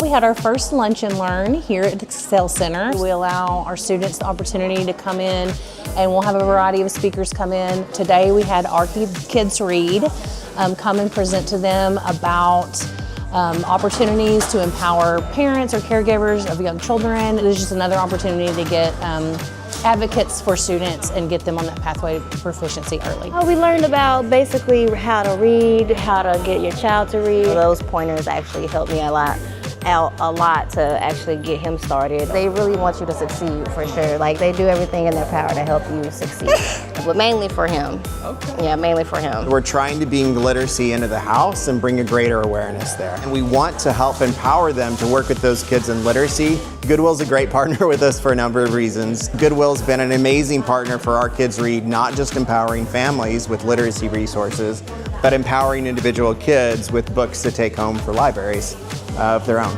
We had our first Lunch and Learn here at the Excel Center. We allow our students the opportunity to come in, and we'll have a variety of speakers come in. Today we had our kids read, come and present to them about opportunities to empower parents or caregivers of young children. It is just another opportunity to get advocates for students and get them on that pathway to proficiency early. We learned about basically how to read, how to get your child to read. Those pointers actually helped me a lot to actually get him started. They really want you to succeed for sure. Like, they do everything in their power to help you succeed. But mainly for him. Okay. Yeah, mainly for him. We're trying to bring literacy into the house and bring a greater awareness there. And we want to help empower them to work with those kids in literacy. Goodwill's a great partner with us for a number of reasons. Goodwill's been an amazing partner for our Kids Read, not just empowering families with literacy resources, but empowering individual kids with books to take home for libraries of their own.